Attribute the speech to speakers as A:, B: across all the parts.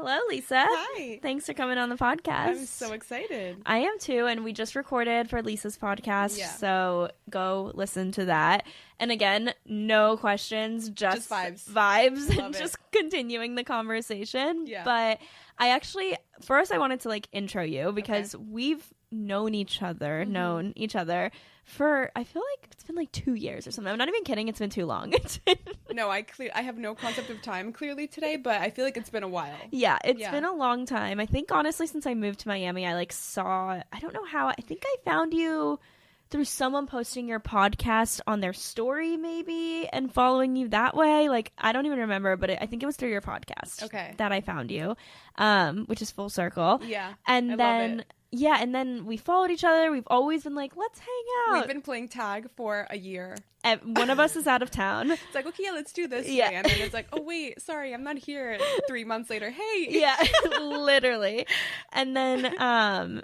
A: Hello, Lisa.
B: Hi.
A: Thanks for coming on the podcast.
B: I'm so excited.
A: I am too, and we just recorded for Lisa's podcast, so go listen to that. And again, no questions, just vibes, and just continuing the conversation.
B: Yeah.
A: But I wanted to like intro you because we've known each other for, I feel like it's been like 2 years or something. I'm not even kidding. It's been too long.
B: No, I have no concept of time clearly today, but I feel like it's been a while.
A: Yeah, it's been a long time. I think honestly, since I moved to Miami, I don't know how, I think I found you through someone posting your podcast on their story maybe and following you that way. Like, I don't even remember, but I think it was through your podcast that I found you, which is full circle.
B: Yeah.
A: And then and then we followed each other. We've always been like, let's hang out.
B: We've been playing tag for a year.
A: One of us is out of town.
B: It's like, okay, let's do this. Yeah. And then it's like, oh, wait, sorry, I'm not here. 3 months later, hey.
A: Yeah, literally. And then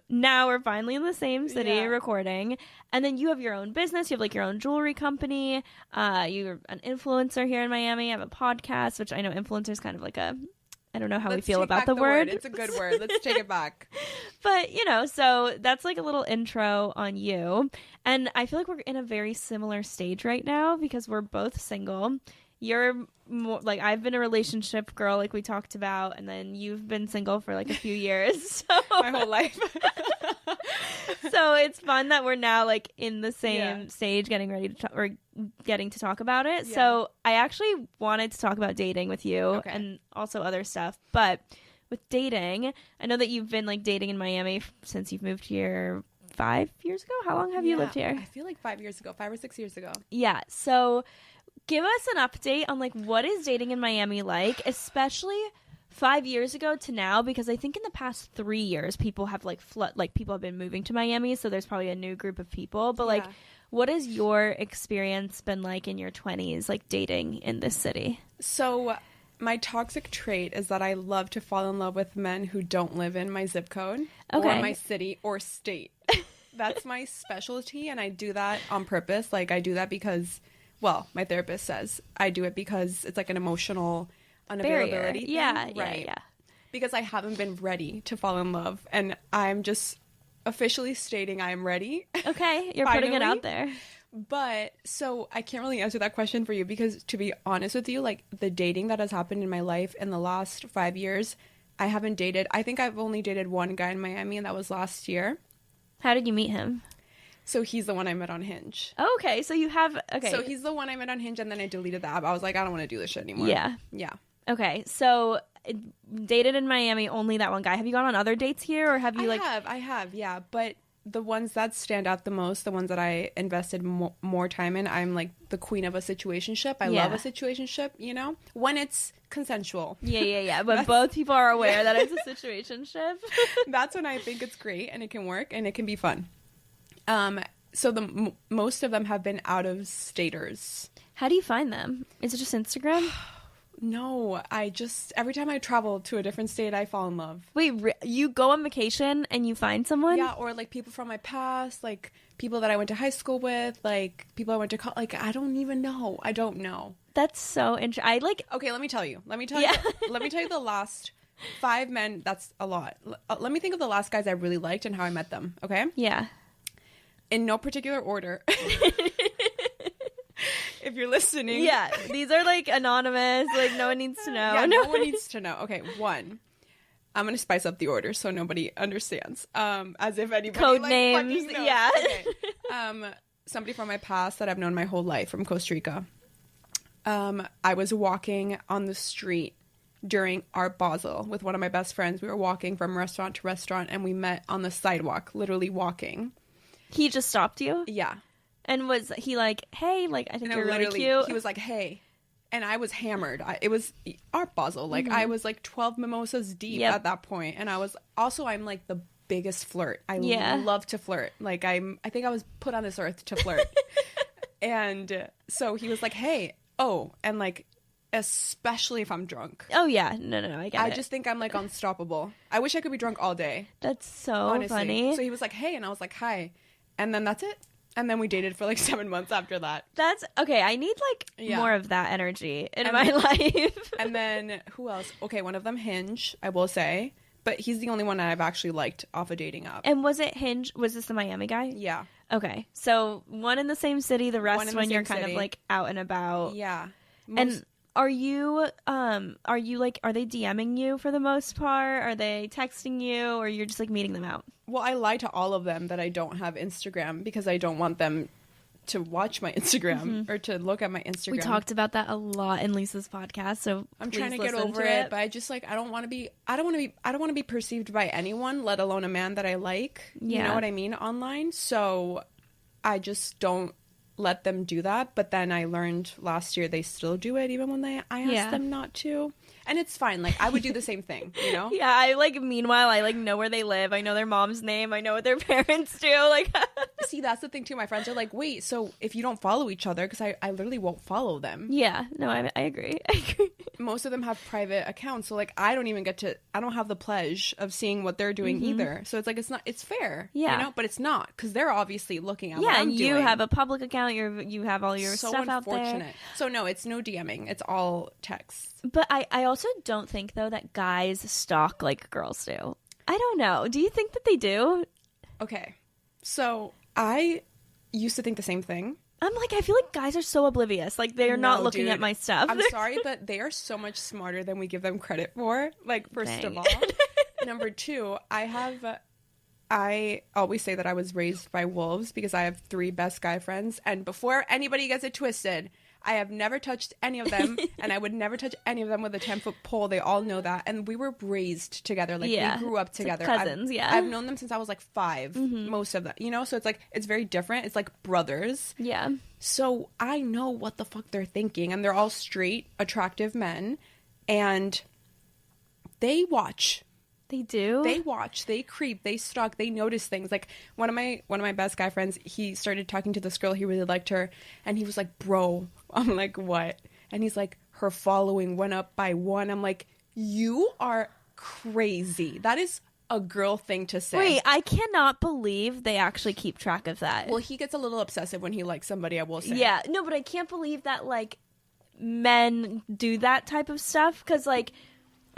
A: now we're finally in the same city recording. And then you have your own business. You have like your own jewelry company. You're an influencer here in Miami. You have a podcast, which I know influencer is kind of like I don't know how we feel about the word.
B: It's a good word. Let's take it back.
A: But, so that's like a little intro on you. And I feel like we're in a very similar stage right now because we're both single. You're more, like, I've been a relationship girl like we talked about, and then you've been single for like a few years. So
B: my whole life.
A: So it's fun that we're now like in the same stage getting ready to getting to talk about it. So I actually wanted to talk about dating with you and also other stuff. But with dating, I know that you've been like dating in Miami since you've moved here 5 years ago. How long have you lived here?
B: I feel like 5 years ago, 5 or 6 years ago.
A: Yeah. So give us an update on like what is dating in Miami like, especially 5 years ago to now, because I think in the past 3 years people have people have been moving to Miami, so there's probably a new group of people. But like, what has your experience been like in your 20s, like dating in this city?
B: So my toxic trait is that I love to fall in love with men who don't live in my zip code or my city or state. That's my specialty, and I do that on purpose. Like, I do that because, well, my therapist says I do it because it's like an emotional unavailability thing.
A: Yeah.
B: Because I haven't been ready to fall in love, and I'm just officially stating I am ready.
A: Okay, you're putting it out there.
B: But so I can't really answer that question for you because, to be honest with you, like the dating that has happened in my life in the last 5 years, I haven't dated. I think I've only dated one guy in Miami, and that was last year.
A: How did you meet him?
B: So he's the one I met on Hinge.
A: Oh, okay, so you have
B: So he's the one I met on Hinge, and then I deleted the app. I was like, I don't want to do this shit anymore.
A: Yeah. Okay, so dated in Miami, only that one guy. Have you gone on other dates here, or have you
B: I have, yeah. But the ones that stand out the most, the ones that I invested more time in, I'm like the queen of a situationship. I love a situationship, when it's consensual.
A: Yeah. But both people are aware that it's a situationship.
B: That's when I think it's great and it can work and it can be fun. So most of them have been out of staters.
A: How do you find them? Is it just Instagram?
B: No, every time I travel to a different state, I fall in love.
A: Wait, you go on vacation and you find someone?
B: Yeah, or like people from my past, like people that I went to high school with, like people I went to college. Like, I don't even know. I don't know.
A: That's so interesting.
B: Okay, let me tell you. Let me tell you the last 5 men. That's a lot. Let me think of the last guys I really liked and how I met them. Okay?
A: Yeah.
B: In no particular order. If you're listening.
A: Yeah, these are like anonymous, like no one needs to know.
B: Yeah, no one needs to know. Okay, 1. I'm going to spice up the order so nobody understands. As if anybody
A: code names.
B: Knows.
A: Yeah.
B: Okay. Somebody from my past that I've known my whole life from Costa Rica. I was walking on the street during Art Basel with one of my best friends. We were walking from restaurant to restaurant and we met on the sidewalk, literally walking.
A: He just stopped you?
B: Yeah.
A: And was he like, hey, like, I think you're really cute?
B: He was like, hey. And I was hammered. It was Art Basel. Like, I was like 12 mimosas deep at that point. And I was also, I'm like the biggest flirt. I love to flirt. Like, I think I was put on this earth to flirt. And so he was like, hey. Oh, and like, especially if I'm drunk.
A: Oh, yeah. No, I get it.
B: I just think I'm like unstoppable. I wish I could be drunk all day.
A: That's so
B: honestly.
A: funny.
B: So he was like, hey. And I was like, hi. And then that's it. And then we dated for like 7 months after that.
A: That's okay. I need like more of that energy in my life.
B: And then who else? Okay, one of them Hinge, I will say. But he's the only one that I've actually liked off a dating app.
A: And was it Hinge? Was this the Miami guy?
B: Yeah.
A: Okay. So one in the same city, the rest when you're kind of like out and about.
B: Yeah.
A: And are you like, are they DMing you for the most part? Are they texting you, or you're just like meeting them out?
B: Well, I lie to all of them that I don't have Instagram because I don't want them to watch my Instagram or to look at my Instagram.
A: We talked about that a lot in Lisa's podcast, so
B: I'm trying to get over it, but I just like I don't want to be perceived by anyone, let alone a man that I like. You know what I mean, online. So I just don't let them do that. But then I learned last year they still do it even when I ask them not to. And it's fine. Like, I would do the same thing, you know?
A: Yeah, I, like, meanwhile, I, like, know where they live. I know their mom's name. I know what their parents do. Like,
B: see, that's the thing, too. My friends are like, wait, so if you don't follow each other, because I literally won't follow them.
A: Yeah, no, I agree.
B: Most of them have private accounts, so, like, I don't have the pleasure of seeing what they're doing either. So it's like, it's fair, you know? But it's not, because they're obviously looking at what I'm doing. Yeah, and
A: you have a public account. You have all your stuff out there.
B: So, no, it's no DMing. It's all text.
A: But I also don't think, though, that guys stalk like girls do. I don't know. Do you think that they do?
B: Okay. So I used to think the same thing.
A: I'm like, I feel like guys are so oblivious. Like, they're not looking at my stuff.
B: I'm sorry, but they are so much smarter than we give them credit for. Like, first of all. Number two, I always say that I was raised by wolves because I have 3 best guy friends. And before anybody gets it twisted, I have never touched any of them, and I would never touch any of them with a 10-foot pole. They all know that. And we were raised together. Like, we grew up together.
A: Like cousins,
B: I've known them since I was like 5, most of them. You know? So it's like, it's very different. It's like brothers.
A: Yeah.
B: So I know what the fuck they're thinking. And they're all straight, attractive men. And they watch.
A: They do?
B: They watch, they creep, they stalk, they notice things. Like, one of my best guy friends, he started talking to this girl, he really liked her, and he was like, bro. I'm like, what? And he's like, her following went up by 1. I'm like, you are crazy. That is a girl thing to say.
A: Wait, I cannot believe they actually keep track of that.
B: Well, he gets a little obsessive when he likes somebody, I will say.
A: Yeah, no, but I can't believe that, like, men do that type of stuff, because, like,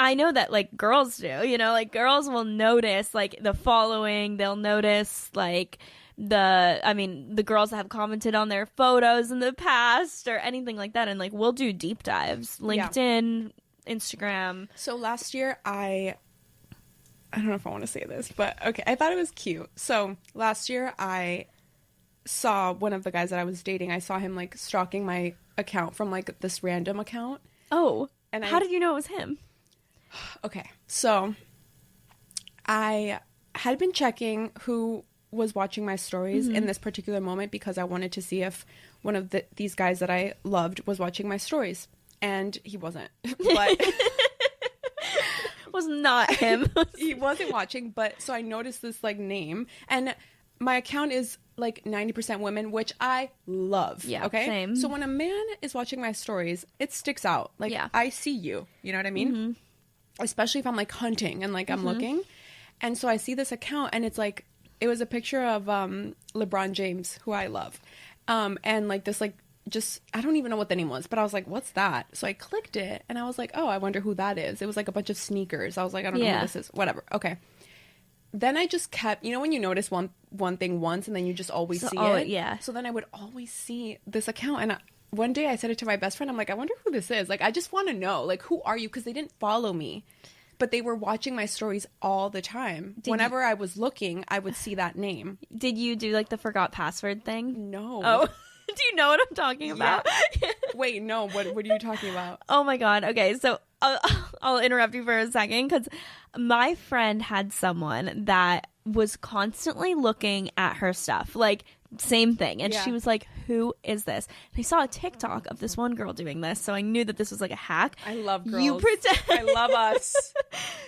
A: I know that, like, girls do, you know, like, girls will notice, like, the following, they'll notice, like, the girls that have commented on their photos in the past or anything like that, and, like, we'll do deep dives, LinkedIn, Instagram.
B: So last year, I don't know if I want to say this, but, okay, I thought it was cute. So last year, I saw one of the guys that I was dating, I saw him, like, stalking my account from, like, this random account.
A: Oh, and how did you know it was him?
B: Okay, so I had been checking who was watching my stories in this particular moment because I wanted to see if one of these guys that I loved was watching my stories, and he wasn't. But
A: was not him.
B: He wasn't watching, but so I noticed this, like, name, and my account is like 90% women, which I love.
A: Yeah,
B: okay.
A: Same.
B: So when a man is watching my stories, it sticks out. Like, I see you. You know what I mean? Especially if I'm, like, hunting and, like, I'm looking. And so I see this account, and it's, like, it was a picture of LeBron James, who I love. And, like, this, like, just, I don't even know what the name was, but I was like, what's that? So I clicked it, and I was like, oh, I wonder who that is. It was, like, a bunch of sneakers. I was like, I don't know who this is. Whatever. Okay. Then I just kept, you know when you notice one thing once, and then you just always see it?
A: Yeah.
B: So then I would always see this account, and one day I said it to my best friend. I'm like, I wonder who this is. Like, I just want to know. Like, who are you? Because they didn't follow me. But they were watching my stories all the time. Whenever I was looking, I would see that name.
A: Did you do, like, the forgot password thing?
B: No.
A: Oh, do you know what I'm talking about?
B: Yeah. Wait, no. What are you talking about?
A: Oh, my God. Okay, so I'll interrupt you for a second because my friend had someone that was constantly looking at her stuff. Like, same thing. And she was like, who is this? And I saw a TikTok of this one girl doing this, so I knew that this was like a hack.
B: I love girls. I love us.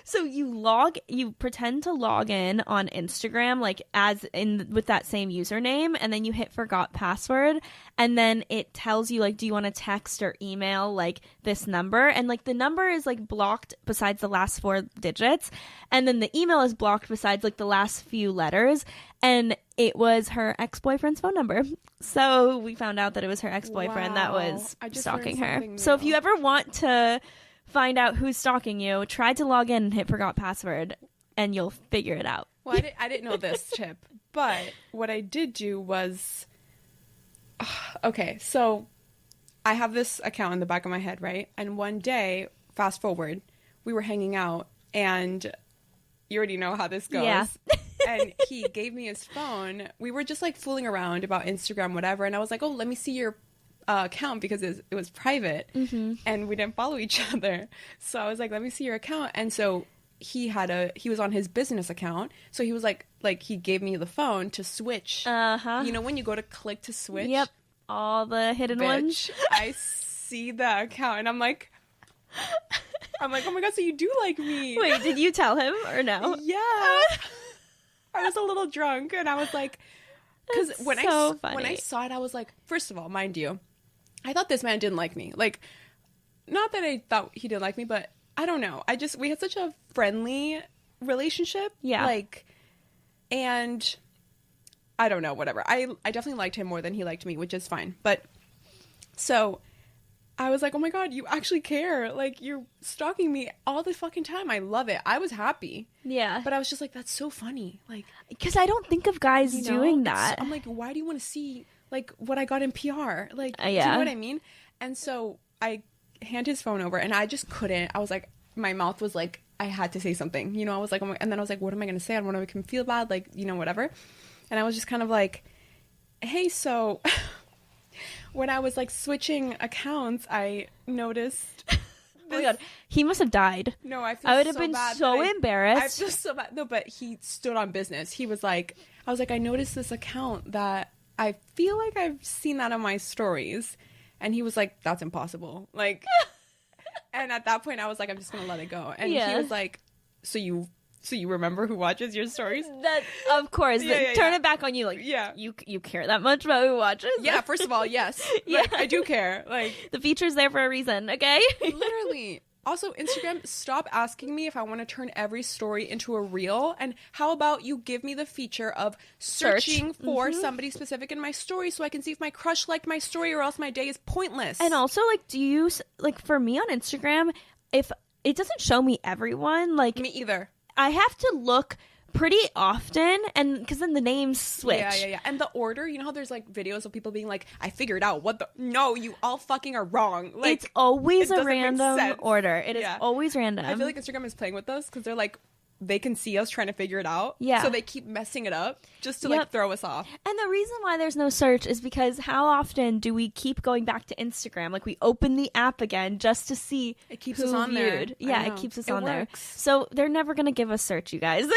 A: So you pretend to log in on Instagram, like with that same username, and then you hit forgot password, and then it tells you like, do you want to text or email like this number? And like the number is like blocked besides the last 4 digits, and then the email is blocked besides like the last few letters. And it was her ex-boyfriend's phone number. So we found out that it was her ex-boyfriend that was stalking her. So if you ever want to find out who's stalking you, try to log in and hit forgot password, and you'll figure it out.
B: Well, I didn't know this tip, but what I did do was, okay, so I have this account in the back of my head, right? And one day, fast forward, we were hanging out, and you already know how this goes.
A: Yeah.
B: And he gave me his phone. We were just like fooling around about Instagram, whatever. And I was like, oh, let me see your account, because it was private. Mm-hmm. And we didn't follow each other. So I was like, let me see your account. And so he was on his business account. So he was like he gave me the phone to switch. Uh-huh. You know, when you go to click to switch.
A: Yep. All the hidden ones.
B: I see the account and I'm like, oh my God, so you do like me.
A: Wait, did you tell him or no?
B: Yeah. I was a little drunk and I was like, because when I saw it, I was like, first of all, mind you, I thought this man didn't like me. Like, not that I thought he didn't like me, but I don't know. We had such a friendly relationship.
A: Yeah.
B: Like, and I don't know, whatever. I definitely liked him more than he liked me, which is fine. But so I was like, oh my God, you actually care. Like, you're stalking me all the fucking time. I love it. I was happy.
A: Yeah.
B: But I was just like, that's so funny. Like,
A: because I don't think of guys doing that.
B: I'm like, why do you want to see, like, what I got in PR? Like,
A: yeah.
B: Do you know what I mean? And so I hand his phone over and I just couldn't. I was like, my mouth was like, I had to say something. You know, I was like, oh my, and then I was like, what am I going to say? I don't want to make him feel bad. Like, you know, whatever. And I was just kind of like, hey, so... when I was like switching accounts, I noticed.
A: Oh my God, he must have died.
B: No, I
A: would have been so embarrassed.
B: I feel so bad. No, but he stood on business. He was like, I was like, I noticed this account that I feel like I've seen that on my stories, and he was like, that's impossible. Like, and at that point, I was like, I'm just gonna let it go. And he was like, so you remember who watches your stories?
A: That, of course. Turn it back on you. Like, you care that much about who watches?
B: Yeah, first of all, yes. Like, I do care. Like,
A: the feature's there for a reason, okay?
B: Literally. Also, Instagram, stop asking me if I want to turn every story into a reel. And how about you give me the feature of searching for somebody specific in my story so I can see if my crush liked my story, or else my day is pointless.
A: And also, like, do you, like, for me on Instagram, if it doesn't show me everyone, like...
B: Me either.
A: I have to look pretty often, and because then the names switch.
B: Yeah. And the order, you know how there's like videos of people being like, I figured out what the... No, you all fucking are wrong. Like,
A: it's always a random order. It is always random.
B: I feel like Instagram is playing with us because they're like, they can see us trying to figure it out.
A: Yeah.
B: So they keep messing it up just to like throw us off.
A: And the reason why there's no search is because how often do we keep going back to Instagram? Like, we open the app again just to see
B: it keeps us on there.
A: Yeah, it keeps us on there. So they're never going to give us search, you guys.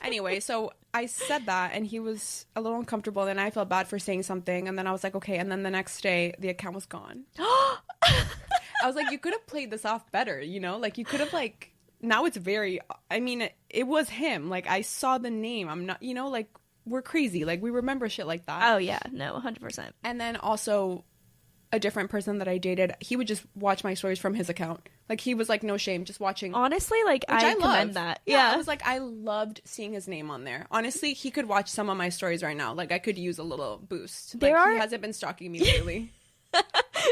B: Anyway, so I said that and he was a little uncomfortable, and I felt bad for saying something, and then I was like, okay, and then the next day the account was gone. I was like, you could have played this off better, you know? Like, you could have like... Now it's very, I mean, it was him. Like, I saw the name. I'm not, you know, like, we're crazy. Like, we remember shit like that.
A: Oh, yeah. No, 100%.
B: And then also, a different person that I dated, he would just watch my stories from his account. Like, he was like, no shame, just watching.
A: Honestly, like, I commend that. Yeah.
B: I was like, I loved seeing his name on there. Honestly, he could watch some of my stories right now. Like, I could use a little boost. He hasn't been stalking me lately.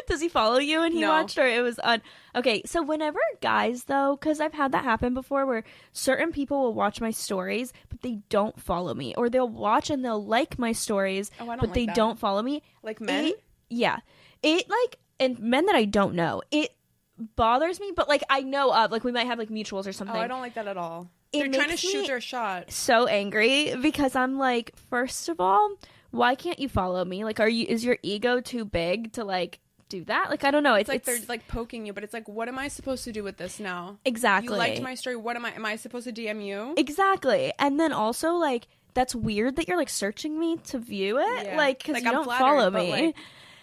A: Does he follow you and he watched, or it was on? Okay, so whenever guys, though, because I've had that happen before, where certain people will watch my stories but they don't follow me, or they'll watch and they'll like my stories but they don't follow me.
B: Like men?
A: It like, and men that I don't know, it bothers me, but like I know of, like we might have like mutuals or something.
B: Oh, I don't like that at all. They're trying to shoot their shot.
A: So angry because I'm like, first of all, why can't you follow me? Like, is your ego too big to like do that? Like, I don't know.
B: It's like they're like poking you, but it's like, what am I supposed to do with this now?
A: Exactly.
B: You liked my story. What am I supposed to DM you?
A: Exactly. And then also like, that's weird that you're like searching me to view it. Yeah. Like, because you don't follow me. Like...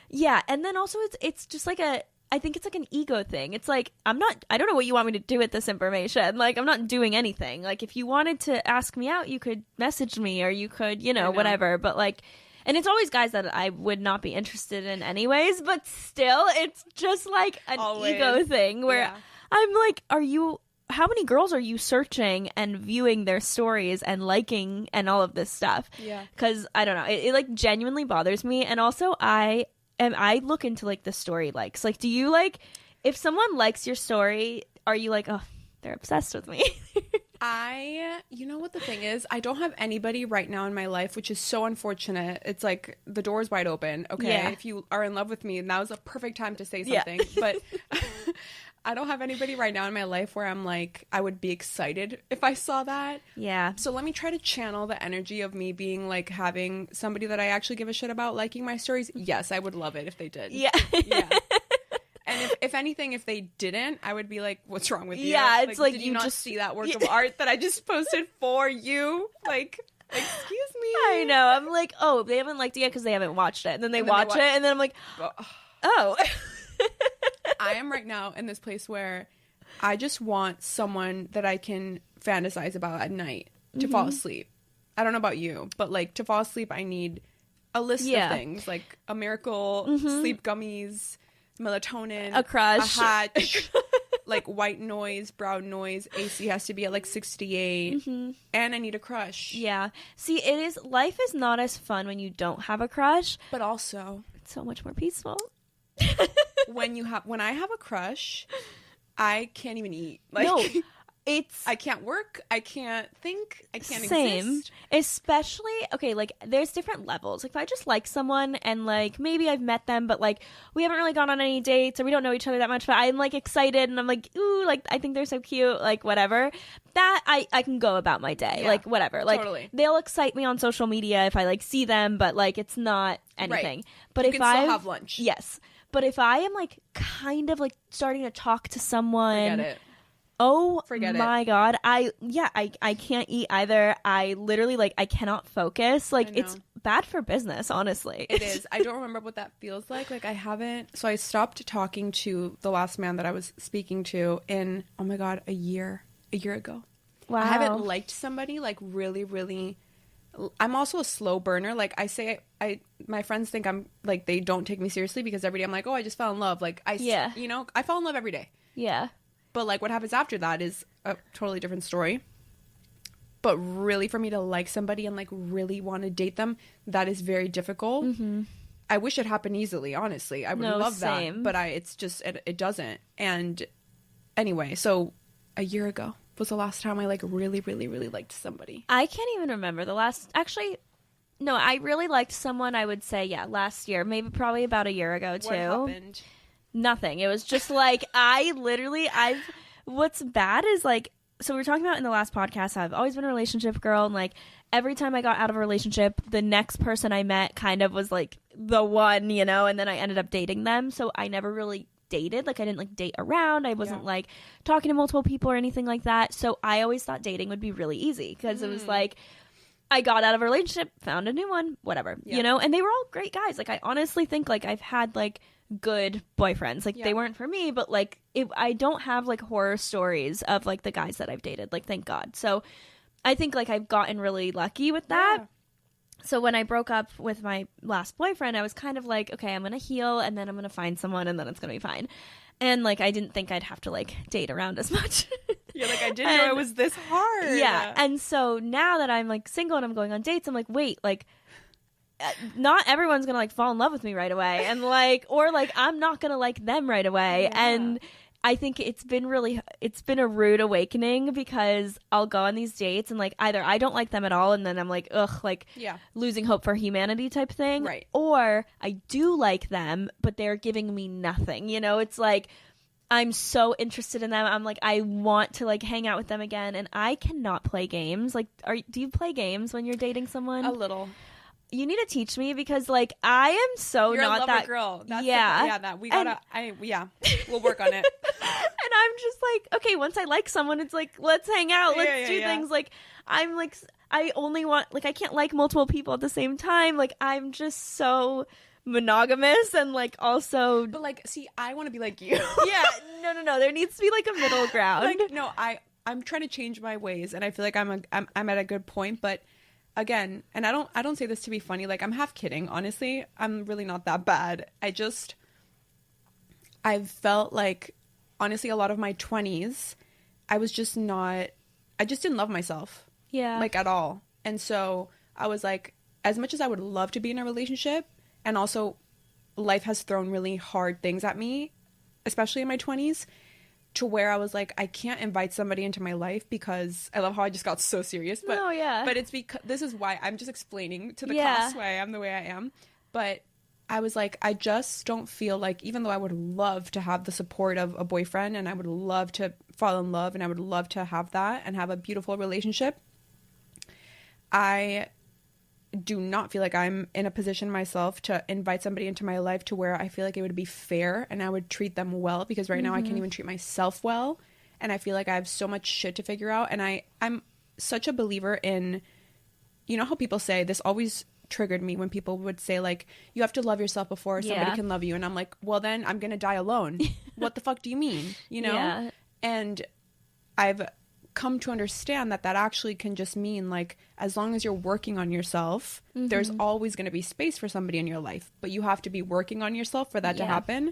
A: Yeah. And then also it's just like I think it's like an ego thing. It's like, I don't know what you want me to do with this information. Like, I'm not doing anything. Like, if you wanted to ask me out, you could message me, or you could, whatever. But like, and it's always guys that I would not be interested in anyways, but still, it's just like an ego thing where I'm like, how many girls are you searching and viewing their stories and liking and all of this stuff?
B: Yeah.
A: Because I don't know, it like genuinely bothers me. And also I look into like the story likes. Like, do you like, if someone likes your story, are you like, oh, they're obsessed with me?
B: You know what the thing is? I don't have anybody right now in my life, which is so unfortunate. It's like the door's wide open. Okay. Yeah. If you are in love with me, now's a perfect time to say something. Yeah. But I don't have anybody right now in my life where I'm like, I would be excited if I saw that.
A: Yeah.
B: So let me try to channel the energy of me being like having somebody that I actually give a shit about liking my stories. Yes, I would love it if they did.
A: Yeah.
B: Yeah. And if anything, if they didn't, I would be like, what's wrong with you?
A: Yeah, it's like
B: did you not just see that work of art that I just posted for you? Like, excuse me.
A: I know. I'm like, oh, they haven't liked it yet because they haven't watched it. And then they watch it, and then I'm like, oh.
B: I am right now in this place where I just want someone that I can fantasize about at night to fall asleep. I don't know about you, but like to fall asleep, I need a list of things like a miracle, sleep gummies, melatonin,
A: a crush,
B: a hatch, like white noise, brown noise. AC has to be at like 68, and I need a crush.
A: Yeah. See, life is not as fun when you don't have a crush,
B: but also
A: it's so much more peaceful.
B: when I have a crush, I can't even eat. Like,
A: no,
B: I can't work. I can't think. I can't
A: Same.
B: exist.
A: Especially, okay, like there's different levels. Like if I just like someone and like maybe I've met them, but like we haven't really gone on any dates or we don't know each other that much, but I'm like excited and I'm like, ooh, like I think they're so cute, like whatever. That I can go about my day, like whatever. Like
B: totally.
A: They'll excite me on social media if I like see them, but like it's not anything.
B: Right.
A: But
B: you can still have lunch.
A: Yes. But if I am like kind of like starting to talk to someone,
B: forget it.
A: Oh
B: Forget
A: my God. I can't eat either. I literally like I cannot focus. Like it's bad for business, honestly.
B: It is. I don't remember what that feels like. Like I haven't. So I stopped talking to the last man that I was speaking to in, oh my God, a year ago.
A: Wow.
B: I haven't liked somebody like really, really. I'm also a slow burner. Like my friends think I'm like, they don't take me seriously because every day I'm like, oh, I just fell in love. Like I fall in love every day.
A: Yeah.
B: But like what happens after that is a totally different story. But really for me to like somebody and like really want to date them, that is very difficult. Mm-hmm. I wish it happened easily, honestly. I would love that. But it's just, it doesn't. And anyway, so a year ago was the last time I like really, really, really liked somebody.
A: I can't even remember no, I really liked someone, I would say, last year. Maybe probably about a year ago too.
B: What happened?
A: Nothing. It was just like, what's bad is like, so we were talking about in the last podcast, I've always been a relationship girl. And like every time I got out of a relationship, the next person I met kind of was like the one, and then I ended up dating them. So I never really dated. Like I didn't like date around. I wasn't like talking to multiple people or anything like that. So I always thought dating would be really easy because it was like, I got out of a relationship, found a new one, whatever, and they were all great guys. Like I honestly think like I've had like good boyfriends. Like they weren't for me, but like I don't have like horror stories of like the guys that I've dated. Like thank God. So I think like I've gotten really lucky with that. Yeah. So when I broke up with my last boyfriend, I was kind of like, okay, I'm going to heal and then I'm going to find someone and then it's going to be fine. And like I didn't think I'd have to like date around as much.
B: Yeah, like I didn't know it was this hard.
A: Yeah. And so now that I'm like single and I'm going on dates, I'm like, wait, like not everyone's gonna like fall in love with me right away, and like, or like I'm not gonna like them right away. And I think it's been a rude awakening because I'll go on these dates and like either I don't like them at all and then I'm like, ugh, like losing hope for humanity type thing,
B: right? Or
A: I do like them but they're giving me nothing, it's like I'm so interested in them. I'm like, I want to like hang out with them again, and I cannot play games. Like, do you play games when you're dating someone?
B: A little.
A: You need to teach me because like I am so
B: You're
A: not
B: a
A: that
B: girl. That's we'll work on it.
A: And I'm just like, okay, once I like someone, it's like, let's hang out, let's do things. Like I'm like, I only want, like I can't like multiple people at the same time. Like I'm just so monogamous and like also.
B: But like, see, I want to be like you.
A: Yeah, no. There needs to be like a middle ground.
B: Like, no, I'm trying to change my ways, and I feel like I'm at a good point, but. Again, and I don't say this to be funny, like I'm half kidding, honestly. I'm really not that bad. I've felt like, honestly, a lot of my 20s, I just didn't love myself.
A: Yeah.
B: Like at all. And so I was like, as much as I would love to be in a relationship, and also life has thrown really hard things at me, especially in my 20s, to where I was like, I can't invite somebody into my life because I love how I just got so serious. But, but it's because this is why I'm just explaining to the class why I am the way I am. But I was like, I just don't feel like, even though I would love to have the support of a boyfriend and I would love to fall in love and I would love to have that and have a beautiful relationship, I do not feel like I'm in a position myself to invite somebody into my life to where I feel like it would be fair and I would treat them well, because right now I can't even treat myself well, and I feel like I have so much shit to figure out. And I'm such a believer in, you know how people say, this always triggered me when people would say like, you have to love yourself before somebody can love you, and I'm like, well then I'm gonna die alone. What the fuck do you mean, you know?
A: Yeah.
B: And I've come to understand that actually can just mean like, as long as you're working on yourself, there's always going to be space for somebody in your life, but you have to be working on yourself for that to happen.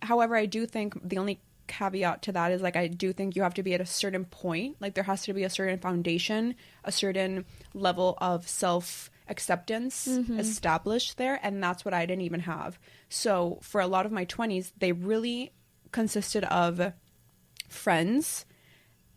B: However, I do think the only caveat to that is like, I do think you have to be at a certain point, like there has to be a certain foundation, a certain level of self-acceptance established there, and that's what I didn't even have. So for a lot of my 20s, they really consisted of friends,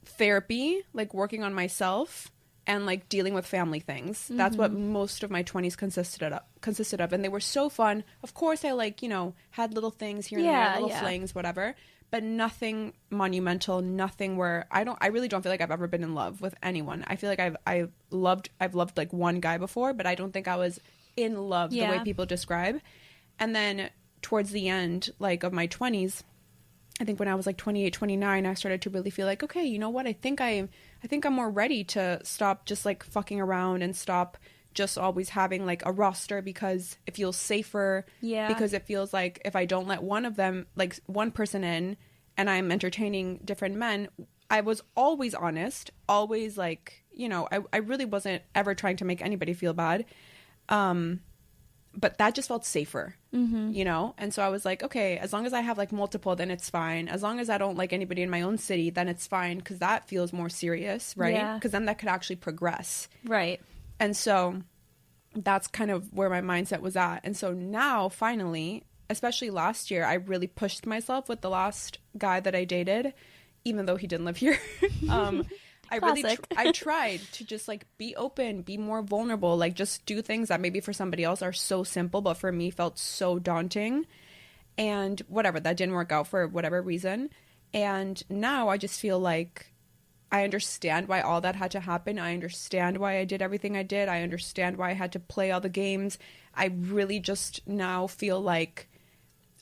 B: therapy, like working on myself, and like dealing with family things. That's what most of my 20s consisted of, and they were so fun. Of course, I like, you know, had little things here and there, little flings, whatever, but nothing monumental, nothing where I really don't feel like I've ever been in love with anyone. I feel like I've loved like one guy before, but I don't think I was in love the way people describe. And then towards the end, like of my 20s, I think when I was like 28, 29, I started to really feel like, okay, you know what? I think I'm more ready to stop just like fucking around and stop just always having like a roster, because it feels safer. Yeah. Because it feels like if I don't let one of them, like one person in, and I'm entertaining different men, I was always honest, always like, you know, I really wasn't ever trying to make anybody feel bad. But that just felt safer, you know? And so I was like, okay, as long as I have like multiple, then it's fine. As long as I don't like anybody in my own city, then it's fine, because that feels more serious, right? Because then that could actually progress. Right. And so that's kind of where my mindset was at. And so now, finally, especially last year, I really pushed myself with the last guy that I dated, even though he didn't live here. I tried to just like be open, be more vulnerable, like just do things that maybe for somebody else are so simple, but for me felt so daunting. And whatever, that didn't work out for whatever reason. And now I just feel like I understand why all that had to happen. I understand why I did everything I did. I understand why I had to play all the games. I really just now feel like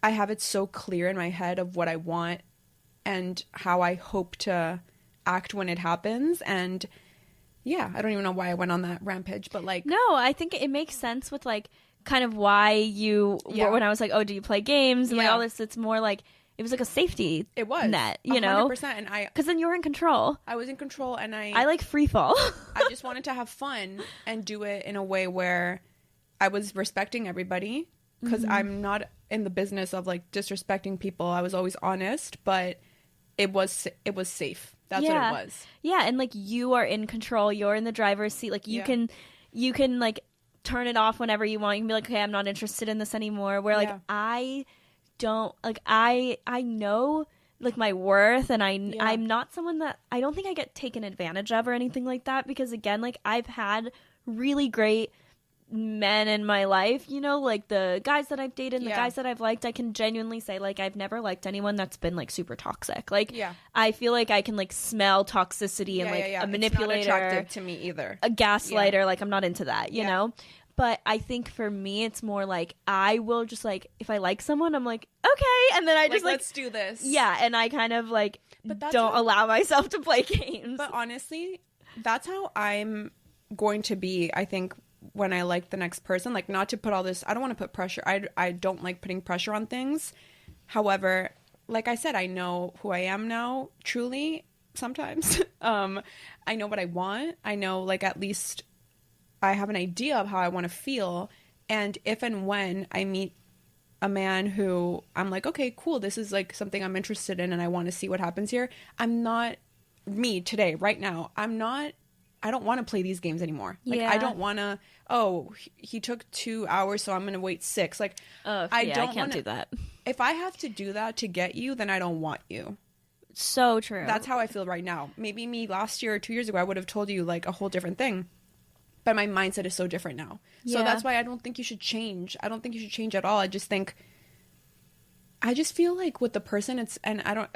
B: I have it so clear in my head of what I want and how I hope to act when it happens. And yeah, I don't even know why I went on that rampage, but like,
A: no, I think it makes sense with like kind of why you when I was like, oh, do you play games and like all this, it's more like it was like a safety net, you 100%, know, and because then you're in control.
B: I was in control, and I
A: like free fall.
B: I just wanted to have fun and do it in a way where I was respecting everybody, because I'm not in the business of like disrespecting people. I was always honest, but it was safe. That's what it was. Yeah, and like you are in control. You're in the driver's seat. Like you can like turn it off whenever you want. You can be like, okay, I'm not interested in this anymore. Where like I don't like I know like my worth, and I'm not someone that I don't think I get taken advantage of or anything like that, because again, like I've had really great men in my life, you know, like the guys that I've dated and the guys that I've liked, I can genuinely say like I've never liked anyone that's been like super toxic. Like I feel like I can like smell toxicity and like a manipulator. It's not attractive to me either.
A: A gaslighter, like I'm not into that, you know? But I think for me, it's more like I will just like, if I like someone, I'm like, okay. And then I just like
B: let's do this.
A: Yeah. And I kind of like don't allow myself to play games.
B: But honestly, that's how I'm going to be, I think, when I like the next person. Like, not to put all this, I don't want to put pressure. I don't like putting pressure on things. However, like I said, I know who I am now, truly, sometimes. I know what I want. I know, like, at least I have an idea of how I want to feel. And if and when I meet a man who I'm like, okay, cool, this is like something I'm interested in and I want to see what happens here. I'm not me today, right now. I don't want to play these games anymore. Like, I don't want to, he took 2 hours, so I'm going to wait 6. Like,
A: I can't do that.
B: If I have to do that to get you, then I don't want you.
A: So true.
B: That's how I feel right now. Maybe me last year or 2 years ago, I would have told you like a whole different thing. But my mindset is so different now. Yeah. So that's why I don't think you should change. I don't think you should change at all. I just feel like with the person,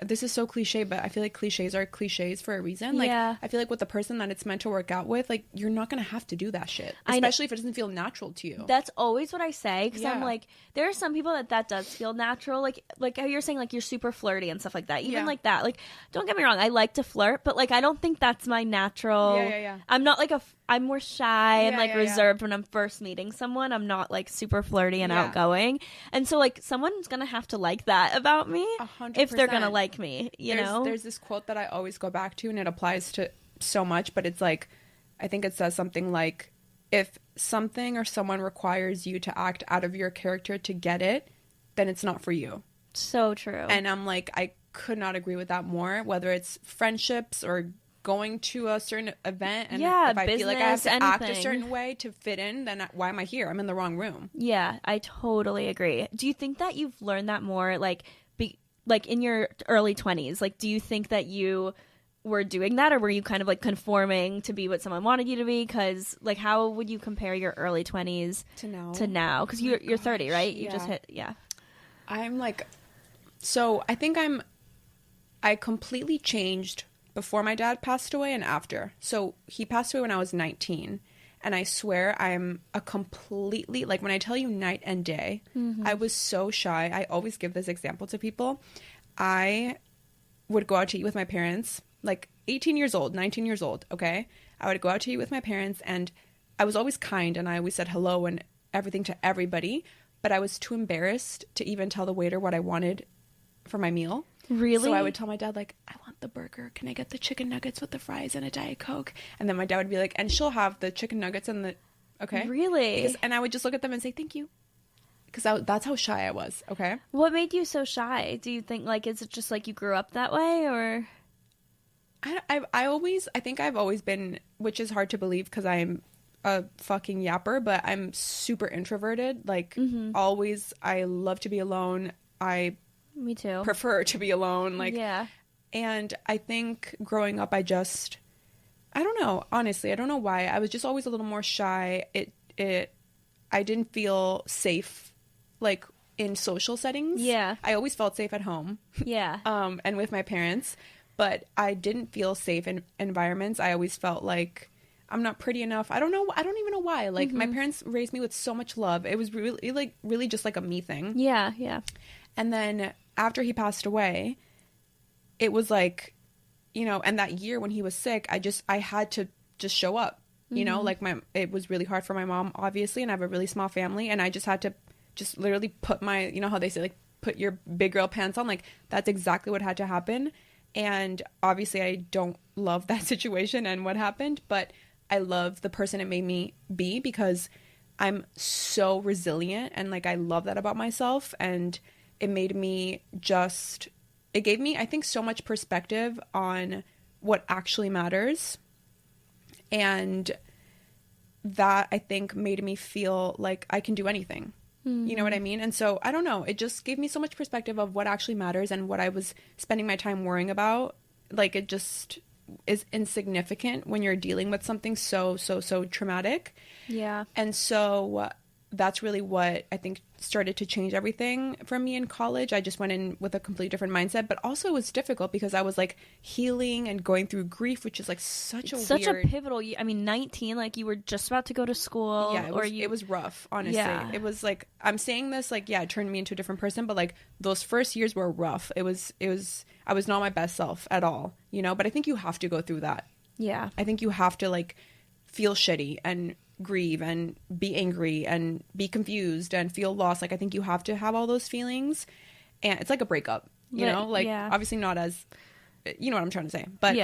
B: this is so cliche, but I feel like cliches are cliches for a reason. Like, I feel like with the person that it's meant to work out with, like, you're not going to have to do that shit. Especially if it doesn't feel natural to you.
A: That's always what I say. Because I'm like, there are some people that does feel natural. Like how you're saying, like, you're super flirty and stuff like that. Even like that. Like, don't get me wrong. I like to flirt, but like, I don't think that's my natural. I'm not like I'm more shy and reserved when I'm first meeting someone. I'm not like super flirty and outgoing. And so like someone's going to have to like that about me
B: 100%.
A: If they're going to like me, you know?
B: There's this quote that I always go back to, and it applies to so much, but it's like, I think it says something like, if something or someone requires you to act out of your character to get it, then it's not for you.
A: So true.
B: And I'm like, I could not agree with that more, whether it's friendships or going to a certain event, and if I feel like I have to act a certain way to fit in, then why am I here? I'm in the wrong room.
A: Yeah, I totally agree. Do you think that you've learned that more like in your early 20s? Like, do you think that you were doing that, or were you kind of like conforming to be what someone wanted you to be? Because like, how would you compare your early 20s to now? Because you're 30, right? You just hit.
B: I'm like, so I think I completely changed before my dad passed away and after. So he passed away when I was 19. And I swear I'm a completely, like, when I tell you night and day, I was so shy. I always give this example to people. I would go out to eat with my parents, like 18 years old, 19 years old, okay? I would go out to eat with my parents, and I was always kind, and I always said hello and everything to everybody. But I was too embarrassed to even tell the waiter what I wanted for my meal.
A: Really?
B: So I would tell my dad, like, I want the burger. Can I get the chicken nuggets with the fries and a Diet Coke? And then my dad would be like, and she'll have the chicken nuggets and the, okay?
A: Really?
B: And I would just look at them and say, thank you. Because that's how shy I was, okay?
A: What made you so shy? Do you think, like, is it just, like, you grew up that way, or?
B: I think I've always been, which is hard to believe because I'm a fucking yapper, but I'm super introverted. Like, always, I love to be alone.
A: Me too.
B: Prefer to be alone. Like,
A: yeah.
B: And I think growing up, I don't know, honestly, I don't know why. I was just always a little more shy. I didn't feel safe, like, in social settings.
A: Yeah.
B: I always felt safe at home.
A: Yeah.
B: And with my parents, but I didn't feel safe in environments. I always felt like I'm not pretty enough. I don't even know why. Like, my parents raised me with so much love. It was really just like a me thing.
A: Yeah. Yeah.
B: And then after he passed away, it was like, you know, and that year when he was sick, I had to just show up, you know, like it was really hard for my mom, obviously, and I have a really small family, and I just had to just literally put my, you know how they say, like, put your big girl pants on, like, that's exactly what had to happen. And obviously I don't love that situation and what happened, but I love the person it made me be, because I'm so resilient, and like, I love that about myself. And it made me it gave me, I think, so much perspective on what actually matters. And that, I think, made me feel like I can do anything. You know what I mean? And so, I don't know, it just gave me so much perspective of what actually matters and what I was spending my time worrying about. Like, it just is insignificant when you're dealing with something so traumatic.
A: Yeah.
B: And so that's really what I think started to change everything for me in college. I just went in with a completely different mindset, but also it was difficult because I was like healing and going through grief, which is like such a
A: pivotal. I mean, 19, like you were just about to go to school.
B: Yeah, it was rough, honestly. Yeah. It was like, I'm saying this like, yeah, it turned me into a different person, but like those first years were rough. I was not my best self at all, you know, but I think you have to go through that.
A: Yeah.
B: I think you have to like feel shitty and grieve and be angry and be confused and feel lost. Like, I think you have to have all those feelings, and it's like a breakup, you know, like obviously not as, you know what I'm trying to say, but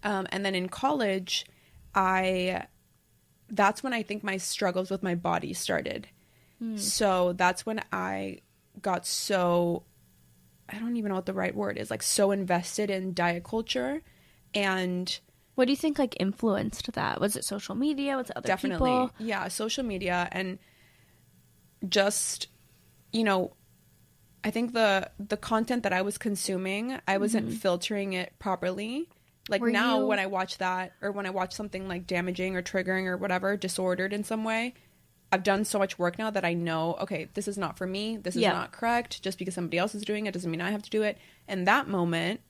B: and then in college, that's when I think my struggles with my body started. So that's when I got so, I don't even know what the right word is, like so invested in diet culture. And
A: what do you think like influenced that? Was it social media? Was it other people?
B: Yeah, social media, and just, you know, I think the content that I was consuming, I wasn't filtering it properly. Like when I watch that, or when I watch something like damaging or triggering or whatever, disordered in some way, I've done so much work now that I know, okay, this is not for me. This is not correct. Just because somebody else is doing it doesn't mean I have to do it. And that moment,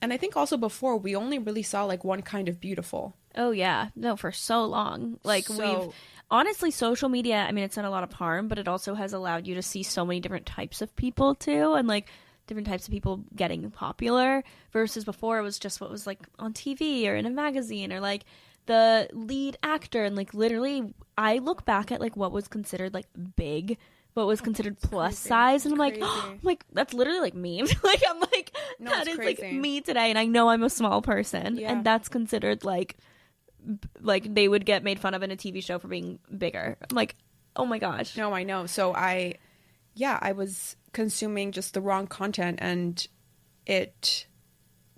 B: and I think also before, we only really saw like one kind of beautiful.
A: Oh, yeah. No, for so long. Like we've, honestly, social media, I mean, it's done a lot of harm, but it also has allowed you to see so many different types of people too. And like different types of people getting popular, versus before it was just what was like on TV or in a magazine, or like the lead actor. And like literally I look back at like what was considered like big, what was considered plus size, and I'm like, oh, like that's literally like me. Like I'm like, no, that is crazy. Like me today, and I know I'm a small person, and that's considered like they would get made fun of in a TV show for being bigger. I'm like, oh my gosh.
B: No, I know. So I was consuming just the wrong content, and it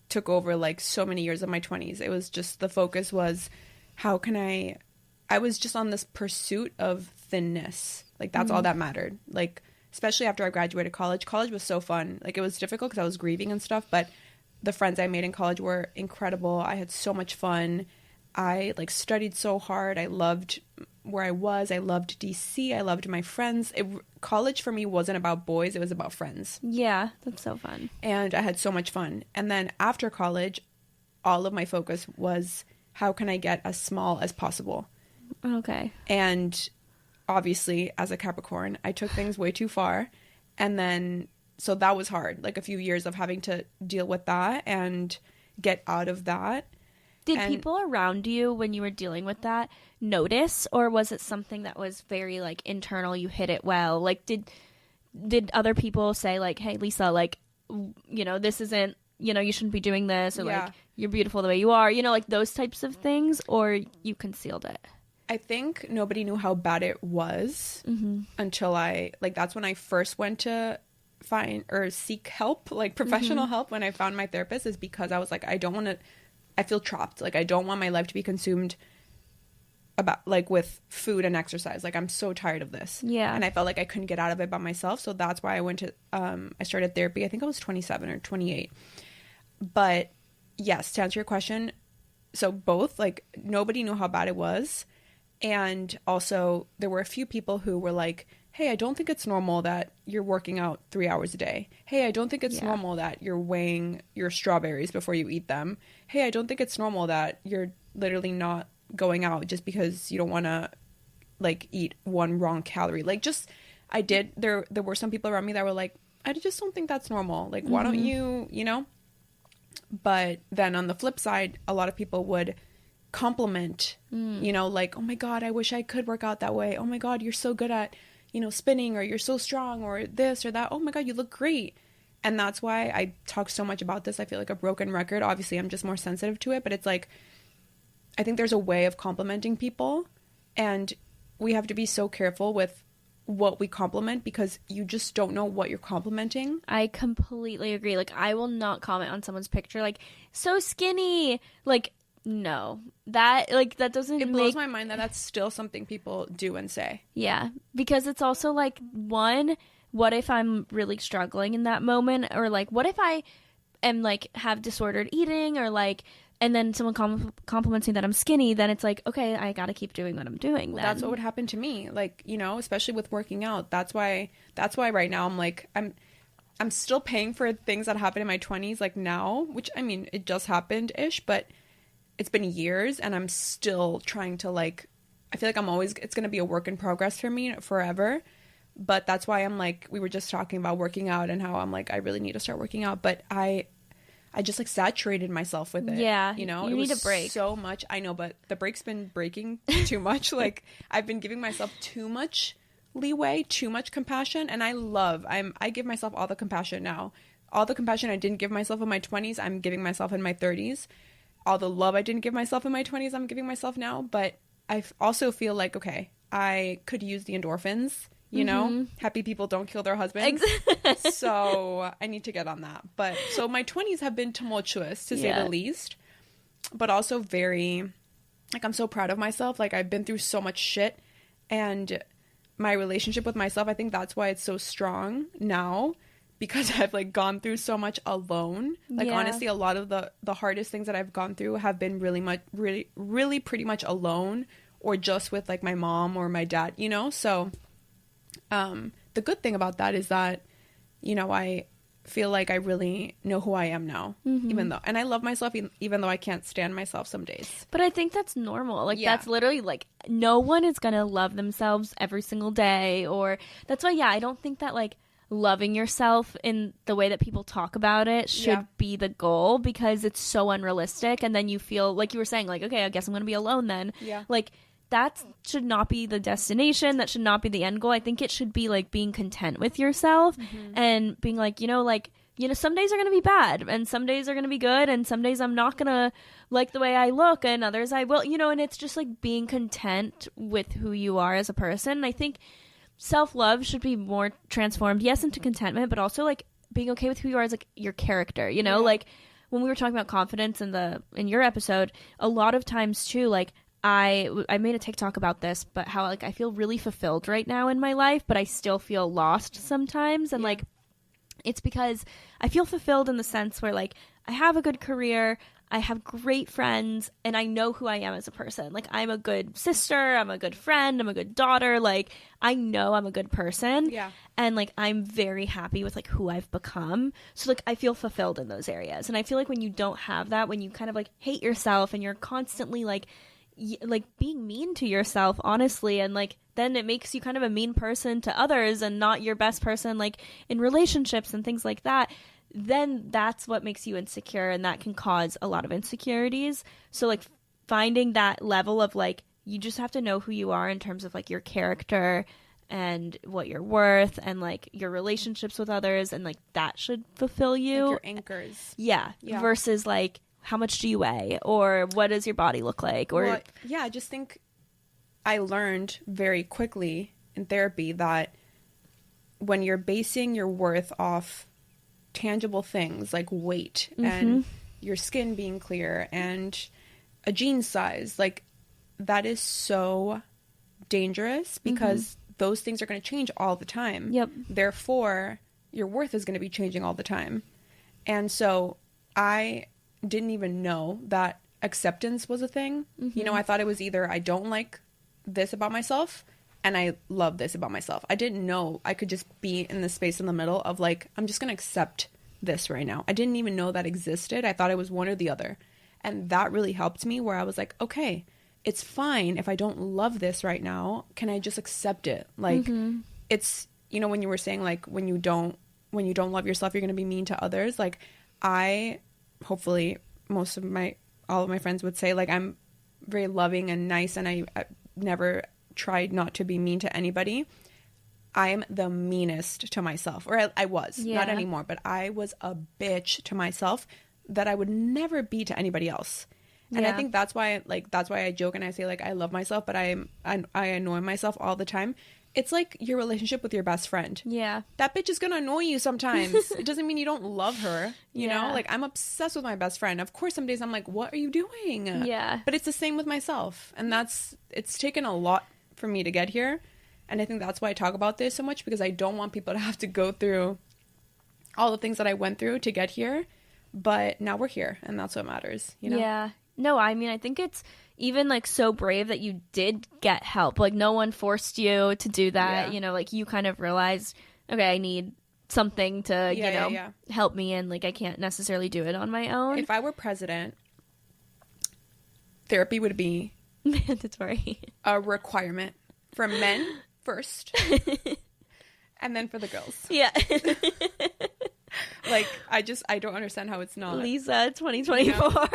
B: took over like so many years of my 20s. It was just, the focus was, how can I was just on this pursuit of thinness. Like that's all that mattered. Like, especially after I graduated college was so fun. Like it was difficult because I was grieving and stuff, but the friends I made in college were incredible. I had so much fun. I like studied so hard. I loved where I was. I loved DC. I loved my friends. College for me wasn't about boys. It was about friends.
A: Yeah, that's so fun.
B: And I had so much fun. And then after college, all of my focus was, how can I get as small as possible?
A: Okay.
B: And obviously, as a Capricorn, I took things way too far. And then, so that was hard. Like a few years of having to deal with that and get out of that.
A: Did people around you, when you were dealing with that, notice, or was it something that was very like internal, you hit it well? Like did other people say like, hey Lisa, like, you know, this isn't, you know, you shouldn't be doing this, or like, you're beautiful the way you are, you know, like those types of things, or you concealed it?
B: I think nobody knew how bad it was until that's when I first went to find or seek help, like professional help, when I found my therapist, is because I was like, I feel trapped. Like I don't want my life to be consumed with food and exercise. Like I'm so tired of this. Yeah. And I felt like I couldn't get out of it by myself. So that's why I went to, I started therapy. I think I was 27 or 28. But yes, to answer your question, so both, like nobody knew how bad it was. And also there were a few people who were like, hey, I don't think it's normal that you're working out 3 hours a day. Hey, I don't think it's normal that you're weighing your strawberries before you eat them. Hey, I don't think it's normal that you're literally not going out just because you don't want to like eat one wrong calorie. Like just, there were some people around me that were like, I just don't think that's normal. Like, why don't you know? But then on the flip side, a lot of people would compliment, you know, like, oh my God, I wish I could work out that way. Oh my God, you're so good at, you know, spinning, or you're so strong, or this or that. Oh my God, you look great. And that's why I talk so much about this. I feel like a broken record. Obviously, I'm just more sensitive to it, but it's like, I think there's a way of complimenting people, and we have to be so careful with what we compliment, because you just don't know what you're complimenting.
A: I completely agree. Like, I will not comment on someone's picture, like, so skinny. Like, no, that doesn't
B: it blows my mind that that's still something people do and say.
A: Yeah, because it's also like, one, what if I'm really struggling in that moment, or like what if I am like have disordered eating, or like, and then someone compliments me that I'm skinny, then it's like, okay, I gotta keep doing what I'm doing.
B: Well, that's what would happen to me, like, you know, especially with working out. That's why right now I'm like, I'm still paying for things that happened in my 20s, like now, which I mean, it just happened ish, but it's been years, and I'm still trying to, like, I feel like it's going to be a work in progress for me forever. But that's why I'm like, we were just talking about working out and how I'm like, I really need to start working out. But I I just like saturated myself with it.
A: Yeah.
B: You know,
A: you need a break.
B: So much. I know, but the break's been breaking too much. Like I've been giving myself too much leeway, too much compassion. And I give myself all the compassion now. All the compassion I didn't give myself in my 20s, I'm giving myself in my 30s. All the love I didn't give myself in my 20s, I'm giving myself now. But I also feel like, okay, I could use the endorphins. You know, happy people don't kill their husbands. So I need to get on that. But so my 20s have been tumultuous, to say the least, but also very, like, I'm so proud of myself. Like, I've been through so much shit, and my relationship with myself, I think that's why it's so strong now, because I've like gone through so much alone. Like, honestly, a lot of the hardest things that I've gone through have been really pretty much alone, or just with like my mom or my dad, you know? So the good thing about that is that, you know, I feel like I really know who I am now, and I love myself even though I can't stand myself some days.
A: But I think that's normal. Like, that's literally, like, no one is gonna love themselves every single day, or that's why, I don't think that, like, loving yourself in the way that people talk about it should be the goal, because it's so unrealistic, and then you feel, like you were saying, like, okay, I guess I'm gonna be alone then. Like, that should not be the destination. That should not be the end goal. I think it should be like being content with yourself and being like, some days are going to be bad and some days are going to be good, and some days I'm not going to like the way I look and others I will, and it's just like being content with who you are as a person. And I think self-love should be more transformed, yes, into contentment, but also like being okay with who you are as like your character, like when we were talking about confidence in your episode, a lot of times too, like I made a TikTok about this, but how like I feel really fulfilled right now in my life, but I still feel lost sometimes. And like, it's because I feel fulfilled in the sense where like I have a good career, I have great friends, and I know who I am as a person. Like, I'm a good sister, I'm a good friend, I'm a good daughter. Like, I know I'm a good person. Yeah. And like, I'm very happy with like who I've become. So like, I feel fulfilled in those areas. And I feel like when you don't have that, when you kind of like hate yourself and you're constantly like being mean to yourself, honestly, and like then it makes you kind of a mean person to others and not your best person like in relationships and things like that, then that's what makes you insecure, and that can cause a lot of insecurities. So like finding that level of like, you just have to know who you are in terms of like your character and what you're worth and like your relationships with others, and like that should fulfill you,
B: like your anchors.
A: Versus like, how much do you weigh, or what does your body look like, or
B: I just think I learned very quickly in therapy that when you're basing your worth off tangible things like weight and your skin being clear and a jean size, like, that is so dangerous, because those things are going to change all the time. Therefore, your worth is going to be changing all the time. And so I didn't even know that acceptance was a thing. I thought it was either I don't like this about myself and I love this about myself. I didn't know I could just be in the space in the middle of like, I'm just gonna accept this right now. I didn't even know that existed. I thought it was one or the other, and that really helped me, where I was like, okay, it's fine if I don't love this right now. Can I just accept it? Like, it's, when you were saying like, when you don't love yourself, you're gonna be mean to others. Like, hopefully all of my friends would say like, I'm very loving and nice, and I never tried not to be mean to anybody. I'm the meanest to myself, or I was, not anymore, but I was a bitch to myself that I would never be to anybody else. And I think that's why I joke and I say like, I love myself, but I annoy myself all the time. It's like your relationship with your best friend. Yeah. That bitch is going to annoy you sometimes. It doesn't mean you don't love her, you know? Like, I'm obsessed with my best friend. Of course, some days I'm like, what are you doing? Yeah. But it's the same with myself. And it's taken a lot for me to get here. And I think that's why I talk about this so much, because I don't want people to have to go through all the things that I went through to get here. But now we're here, and that's what matters, Yeah.
A: No, I mean, I think it's even like so brave that you did get help. Like, no one forced you to do that. Like, you kind of realized, okay, I need something to, help me, and like, I can't necessarily do it on my own.
B: If I were president, therapy would be
A: mandatory,
B: a requirement for men first, and then for the girls. Yeah. Like, I don't understand how it's not.
A: Lisa 2024.
B: You know?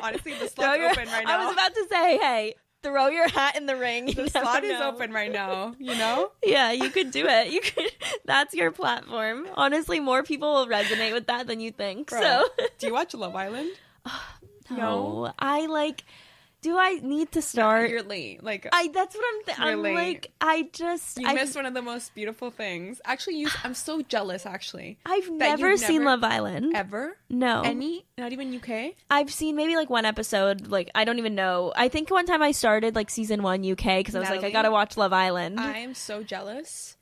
B: Honestly, the slot's open right now.
A: I was about to say, hey, throw your hat in the ring.
B: The slot is open right now, you know?
A: Yeah, you could do it. You could. That's your platform. Honestly, more people will resonate with that than you think.
B: Bro,
A: so,
B: do you watch Love Island?
A: No. I like. Do I need to start?
B: No, you're late. Like
A: that's what I'm thinking. I'm late. Like,
B: you missed one of the most beautiful things. Actually, I'm so jealous. Actually,
A: I've never seen Love Island
B: ever.
A: No,
B: not even UK.
A: I've seen maybe like one episode. Like, I don't even know. I think one time I started like season 1 UK because I was like, I gotta watch Love Island.
B: I am so jealous.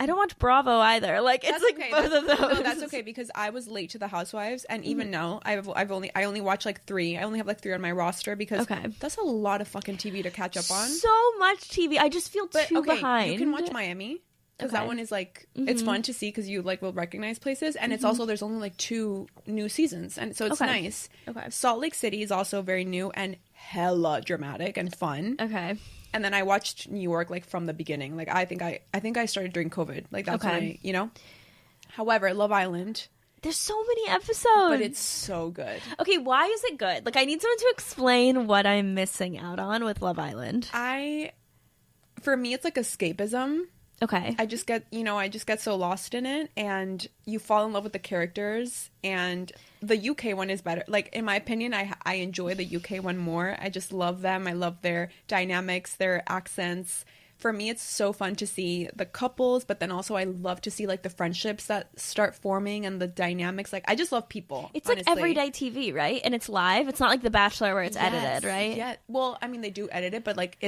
A: I don't watch Bravo either. Like, it's like okay. Both of those.
B: No, that's okay because I was late to the Housewives, and even now I only watch like 3. I only have like 3 on my roster because that's a lot of fucking TV to catch up on.
A: So much TV. I just feel too behind.
B: You can watch Miami because that one is like it's fun to see because you like will recognize places, and it's also there's only like 2 new seasons, and so it's nice.
A: Okay.
B: Salt Lake City is also very new and hella dramatic and fun.
A: Okay.
B: And then I watched New York like from the beginning. Like I think I started during COVID. Like that's when I, you know. However, Love Island.
A: There's so many episodes.
B: But it's so good.
A: Okay, why is it good? Like, I need someone to explain what I'm missing out on with Love Island.
B: For me, it's like escapism.
A: Okay.
B: I just get so lost in it, and you fall in love with the characters, and the UK one is better. Like, in my opinion, I enjoy the UK one more. I just love them. I love their dynamics, their accents. For me, it's so fun to see the couples, but then also I love to see like the friendships that start forming and the dynamics. Like, I just love people.
A: It's honestly. Like everyday TV, right? And it's live. It's not like The Bachelor where it's edited, right?
B: Yeah. Well, I mean, they do edit it, but like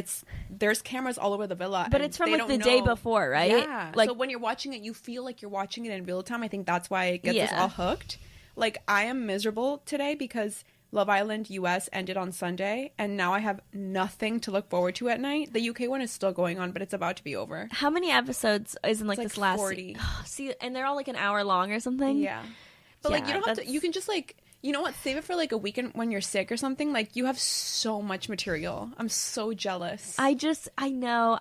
B: there's cameras all over the villa.
A: But it's from like the day before, right?
B: Yeah.
A: Like,
B: so when you're watching it, you feel like you're watching it in real time. I think that's why it gets us all hooked. Like, I am miserable today because Love Island US ended on Sunday, and now I have nothing to look forward to at night. The UK one is still going on, but it's about to be over.
A: How many episodes is in like this last
B: 40.
A: See, and they're all like an hour long or something?
B: Yeah. But like, you don't have to, you can just like, you know what, save it for like a weekend when you're sick or something. Like, you have so much material. I'm so jealous.
A: I know.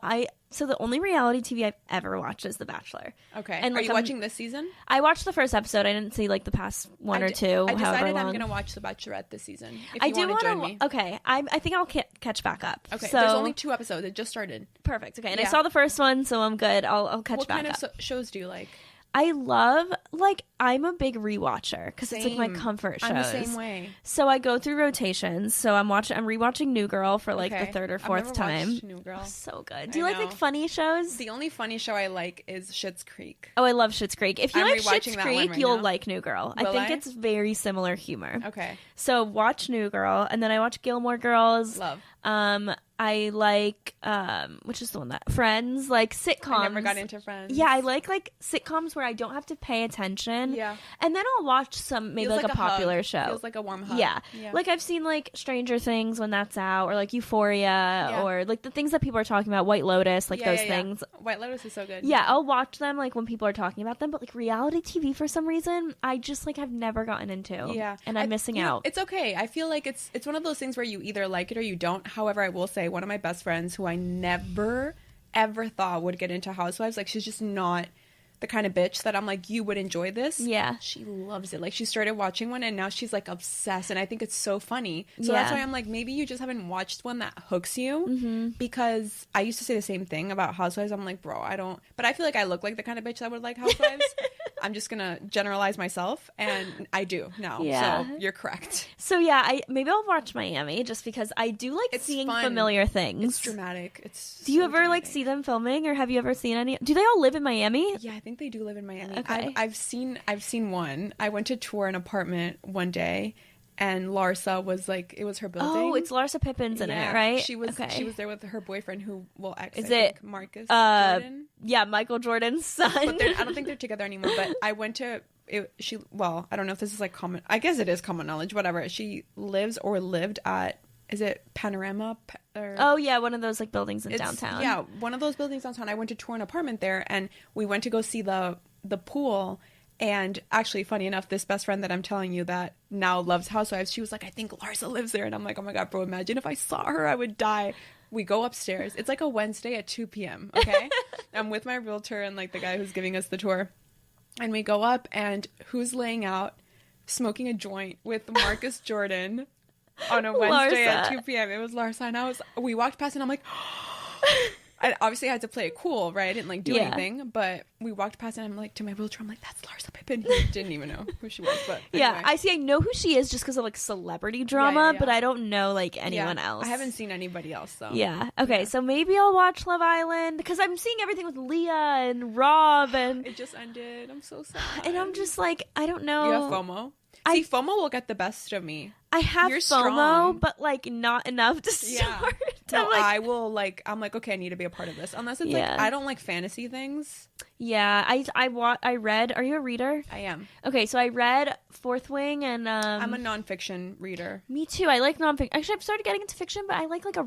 A: So the only reality TV I've ever watched is The Bachelor.
B: Okay. And like, are you watching this season?
A: I watched the first episode. I didn't see like the past one or two.
B: I decided I'm going to watch The Bachelorette this season. If you want to join me.
A: Okay. I think I'll catch back up.
B: Okay.
A: So,
B: there's only 2 episodes. It just started.
A: Perfect. Okay. And I saw the first one, so I'm good. I'll catch back up.
B: What kind of shows do you like?
A: I love, like, I'm a big rewatcher because it's like my comfort shows.
B: I'm the same way.
A: So I go through rotations. So I'm rewatching New Girl for like the 3rd or 4th time.
B: Watched New Girl.
A: Oh, so good. Do you like funny shows?
B: The only funny show I like is Schitt's Creek.
A: Oh, I love Schitt's Creek. If you like Schitt's Creek, you'll like New Girl. I think it's very similar humor.
B: Okay.
A: So watch New Girl, and then I watch Gilmore Girls.
B: Love.
A: I like which is the one that Friends, like sitcoms.
B: I never got into Friends.
A: Yeah, I like sitcoms where I don't have to pay attention.
B: Yeah.
A: And then I'll watch some maybe like a popular show.
B: Feels like a warm hug.
A: Yeah. Like I've seen like Stranger Things when that's out, or like Euphoria, or like the things that people are talking about, White Lotus, like those things.
B: White Lotus is so good.
A: Yeah, I'll watch them like when people are talking about them, but like reality TV for some reason, I just like have never gotten into.
B: Yeah.
A: And I'm missing out.
B: It's okay. I feel like it's one of those things where you either like it or you don't. However, I will say one of my best friends who I never ever thought would get into Housewives, like, she's just not the kind of bitch that I'm like, you would enjoy this.
A: Yeah.
B: She loves it. Like, she started watching one and now she's like obsessed, and I think it's so funny. So that's why I'm like, maybe you just haven't watched one that hooks you, because I used to say the same thing about Housewives. I'm like, bro, I don't, but I feel like I look like the kind of bitch that would like Housewives. I'm just gonna generalize myself, and I do now.
A: Yeah.
B: So you're correct.
A: So yeah, maybe I'll watch Miami just because I do like seeing familiar things.
B: It's dramatic.
A: Do you ever like see them filming, or have you ever seen any? Do they all live in Miami?
B: Yeah, I think they do live in Miami.
A: Okay.
B: I've seen one. I went to tour an apartment one day, and Larsa was like, it was her building.
A: Oh, it's Larsa Pippin's in it, right?
B: She was there with her boyfriend, who will ex.
A: Is it
B: Marcus Jordan?
A: Yeah, Michael Jordan's son.
B: But I don't think they're together anymore. But I went to I don't know if this is like common. I guess it is common knowledge. Whatever. She lives or lived at. Is it Panorama?
A: Oh, yeah, one of those like buildings in downtown.
B: Yeah, one of those buildings downtown. I went to tour an apartment there, and we went to go see the pool. And actually, funny enough, this best friend that I'm telling you that now loves Housewives, she was like, I think Larsa lives there. And I'm like, oh my God, bro, imagine if I saw her, I would die. We go upstairs. It's like a Wednesday at 2 p.m., okay? I'm with my realtor and like the guy who's giving us the tour. And we go up, and who's laying out smoking a joint with Marcus Jordan on a Wednesday at 2 p.m. It was Larsa, and we walked past, and I'm like, I obviously had to play it cool, right? I didn't like do anything, but we walked past, and I'm like, to my wheelchair, I'm like, that's Larsa Pippen. He didn't even know who she was, but anyway.
A: Yeah, I know who she is just because of like celebrity drama, but I don't know like anyone else.
B: I haven't seen anybody else though.
A: Yeah. Okay, so maybe I'll watch Love Island because I'm seeing everything with Leah and Rob, and
B: it just ended. I'm so sad.
A: And I'm just like, I don't know.
B: You have FOMO? See, FOMO will get the best of me.
A: I have
B: You're
A: FOMO,
B: strong.
A: But like not enough to start.
B: No, I will like. I'm like, okay, I need to be a part of this. Unless it's like I don't like fantasy things.
A: Yeah, I read. Are you a reader?
B: I am.
A: Okay, so I read Fourth Wing, and
B: I'm a nonfiction reader.
A: Me too. I like nonfiction. Actually, I've started getting into fiction, but I like a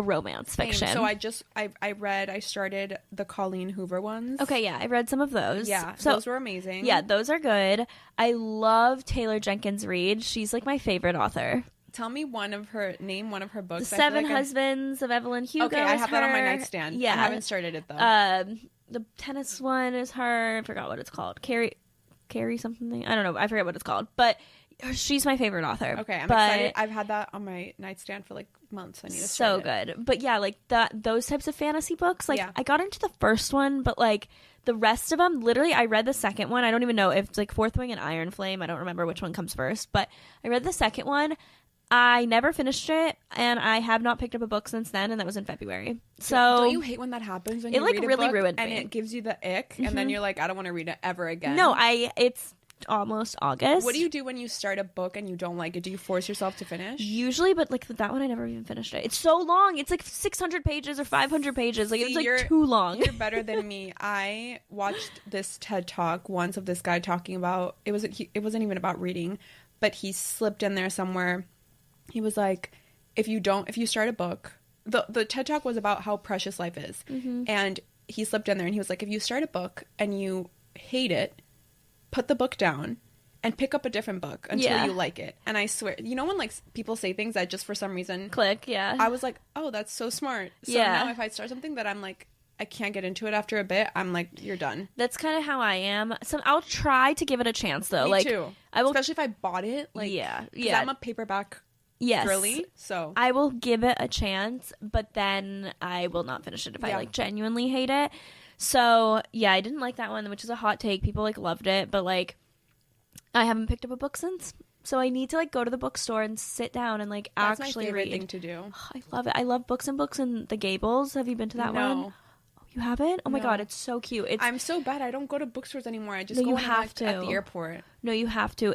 A: romance fiction.
B: So I started the Colleen Hoover ones.
A: Okay, yeah, I read some of those.
B: Yeah, so those were amazing.
A: Yeah, those are good. I love Taylor Jenkins Reid. She's like my favorite author.
B: Tell me name one of her books.
A: The Seven Husbands of Evelyn Hugo.
B: Okay, I have that on my nightstand. Yeah, I haven't started it though.
A: The tennis one is her. I forgot what it's called. Carrie something. I don't know. I forget what it's called. But she's my favorite author.
B: Okay, I'm excited. I've had that on my nightstand for like months. I need to start it.
A: So good. But yeah, like those types of fantasy books. Like I got into the first one, but like the rest of them, literally, I read the second one. I don't even know if it's like Fourth Wing and Iron Flame. I don't remember which one comes first, but I read the second one. I never finished it, and I have not picked up a book since then, and that was in February. So
B: don't you hate when that happens? When you read a
A: really
B: book
A: ruined
B: and
A: me.
B: It gives you the ick, and then you're like, I don't want to read it ever again.
A: No, it's almost August.
B: What do you do when you start a book and you don't like it? Do you force yourself to finish?
A: Usually, but like that one, I never even finished it. It's so long. It's like 600 pages or 500 pages. Like it's like too long.
B: You're better than me. I watched this TED Talk once of this guy talking about it wasn't even about reading, but he slipped in there somewhere. He was like, if you start a book, the TED Talk was about how precious life is. Mm-hmm. And he slipped in there and he was like, if you start a book and you hate it, put the book down and pick up a different book until you like it. And I swear, you know when like people say things that just for some reason
A: click,
B: I was like, oh, that's so smart. So now if I start something that I'm like, I can't get into it after a bit, I'm like, you're done.
A: That's kind of how I am. So I'll try to give it a chance though.
B: Me
A: like
B: too.
A: I will,
B: especially if I bought it. Like, yeah. I'm a paperback.
A: Yes.
B: Girly, so
A: I will give it a chance, but then I will not finish it if I like genuinely hate it. So yeah, I didn't like that one, which is a hot take. People like loved it, but like I haven't picked up a book since. So I need to like go to the bookstore and sit down and like
B: That's
A: actually
B: my favorite
A: read.
B: Thing to do.
A: Oh, I love it. I love Books and Books and the Gables. Have you been to that one?
B: No.
A: You haven't? Oh my god, it's so cute.
B: I'm so bad. I don't go to bookstores anymore. I just go at the airport.
A: No, you have to.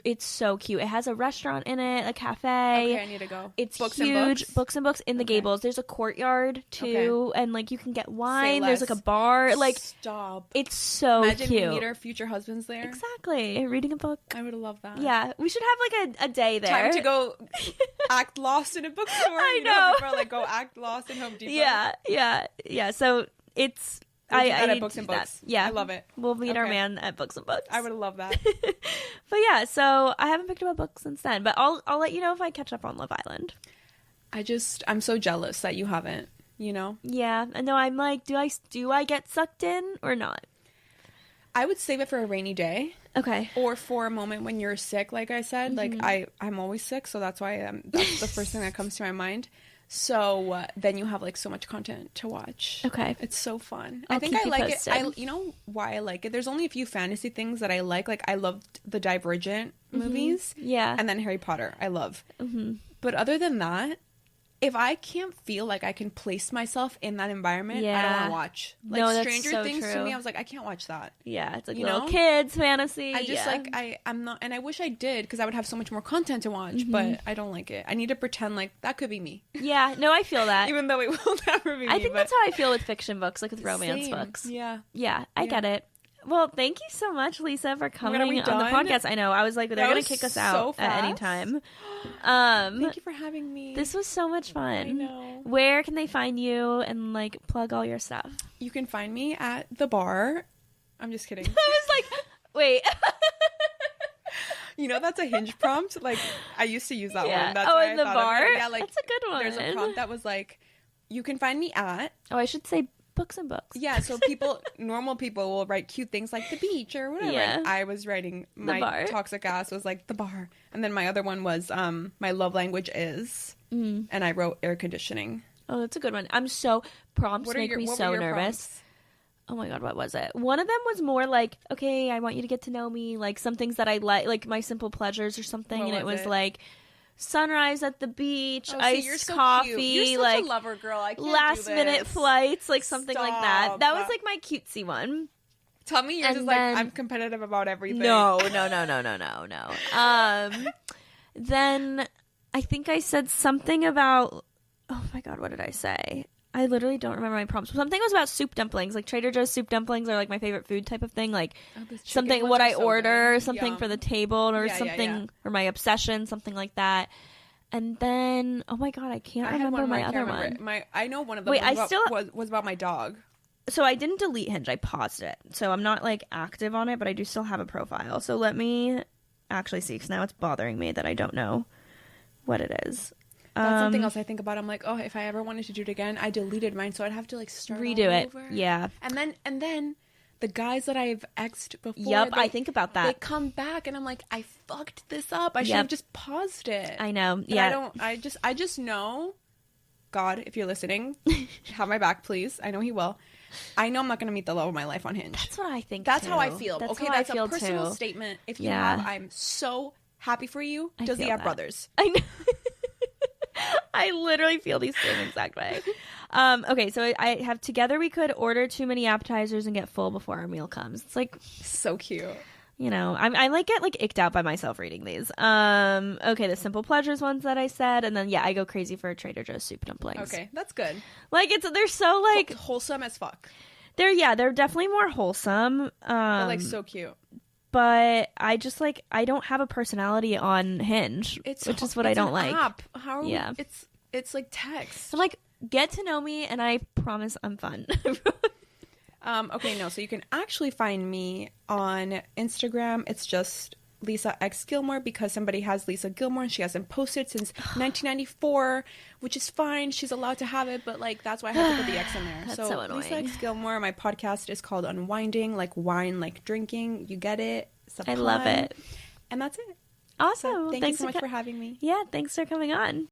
A: It's so cute. It has a restaurant in it, a cafe.
B: Okay, I need to go.
A: It's huge. Books and Books in the Gables. There's a courtyard too, and like you can get wine. There's like a bar. Like
B: stop.
A: It's so
B: Imagine
A: cute.
B: we meet our future husbands there.
A: Exactly. Reading a book.
B: I would love that.
A: Yeah, we should have like a day there.
B: Time to go act lost in a bookstore.
A: I know.
B: People are like go act lost in Home Depot.
A: Yeah. So it's.
B: I at Books and Books.
A: Yeah,
B: I love it.
A: We'll meet our man at Books and Books.
B: I would love that.
A: But yeah, so I haven't picked up a book since then. But I'll let you know if I catch up on Love Island.
B: I'm so jealous that you haven't. You know?
A: Yeah, I know. I'm like, do I get sucked in or not?
B: I would save it for a rainy day.
A: Okay.
B: Or for a moment when you're sick, like I said. Mm-hmm. Like I'm always sick, so that's why that's the first thing that comes to my mind. So then you have like so much content to watch.
A: Okay.
B: It's so fun.
A: I think I like
B: it. You know why I like it? There's only a few fantasy things that I like. Like I loved the Divergent movies.
A: Yeah.
B: And then Harry Potter. I love.
A: Mm-hmm.
B: But other than that, if I can't feel like I can place myself in that environment, I don't want to watch. Like no, Stranger Things to me, I was like, I can't watch that.
A: Yeah, it's like little kids fantasy.
B: I just I'm not, and I wish I did because I would have so much more content to watch. But I don't like it. I need to pretend like that could be me.
A: Yeah, no, I feel that.
B: Even though it will never be me.
A: I think that's how I feel with fiction books, like with romance books.
B: Yeah,
A: I get it. Well, thank you so much, Lisa, for coming on the podcast. I know. I was like, they're going to kick us out at any time.
B: Thank you for having me.
A: This was so much fun.
B: I know.
A: Where can they find you and like plug all your stuff?
B: You can find me at the bar. I'm just kidding.
A: I was like, wait.
B: You know, that's a Hinge prompt. Like, I used to use that one. That's
A: in the bar?
B: Yeah, like,
A: that's a good one.
B: There's a prompt that was like, you can find me at.
A: Oh, I should say books and books.
B: Yeah, so normal people will write cute things like the beach or whatever.
A: Yeah.
B: I was writing my toxic ass was like the bar. And then my other one was my love language is, and I wrote air conditioning.
A: Oh, that's a good one. I'm so, prompts make me so nervous. Prompts? Oh my God, what was it? One of them was more like, okay, I want you to get to know me, like some things that I like my simple pleasures or something. And it was like sunrise at the beach, iced coffee,
B: You're
A: like
B: such a lover girl. I can't
A: last
B: do this.
A: minute flights, like something like that. That was like my cutesy one.
B: Tell me yours is like, I'm competitive about everything.
A: No. Then I think I said something about, oh my God, what did I say? I literally don't remember my prompts. Something was about soup dumplings. Like Trader Joe's soup dumplings are like my favorite food type of thing. Like something, what I order, or something for the table, or something, or my obsession, something like that. And then, oh my God, I can't remember my other one.
B: I know one of them was about my dog.
A: So I didn't delete Hinge. I paused it. So I'm not like active on it, but I do still have a profile. So let me actually see, because now it's bothering me that I don't know what it is.
B: That's something else I think about. I'm like, oh, if I ever wanted to do it again, I deleted mine, so I'd have to like start
A: redo
B: all
A: it.
B: Over.
A: Yeah.
B: And then the guys that I've exed before,
A: yep, I think about that.
B: They come back, and I'm like, I fucked this up. I should have just paused it.
A: I know.
B: But
A: yeah.
B: I just know, God, if you're listening, have my back, please. I know he will. I know I'm not going to meet the love of my life on Hinge.
A: That's what I think.
B: That's
A: too.
B: how I feel.
A: That's
B: okay,
A: how
B: that's
A: I feel
B: a personal
A: too.
B: statement. If you have, I'm so happy for you. Does he have brothers?
A: I know. I literally feel the same exact way. Okay, so I have together we could order too many appetizers and get full before our meal comes. It's like
B: so cute.
A: You know, I like get like icked out by myself reading these. Okay, the simple pleasures ones that I said, and then I go crazy for Trader Joe's soup dumplings.
B: Okay, that's good.
A: Like they're so like
B: wholesome as fuck.
A: They're definitely more wholesome.
B: But like so cute.
A: But I just like I don't have a personality on Hinge, which is what I don't like.
B: App. How are we? It's like text.
A: I'm like, get to know me, and I promise I'm fun.
B: Okay, no. So you can actually find me on Instagram. It's just Lisa X Gilmore, because somebody has Lisa Gilmore and she hasn't posted since 1994, which is fine. She's allowed to have it, but like that's why I had to put the X in there.
A: That's so annoying.
B: Lisa X Gilmore. My podcast is called Unwinding, like wine, like drinking. You get it.
A: I love it.
B: And that's it.
A: Awesome.
B: So thank you so much for having me.
A: Yeah, thanks for coming on.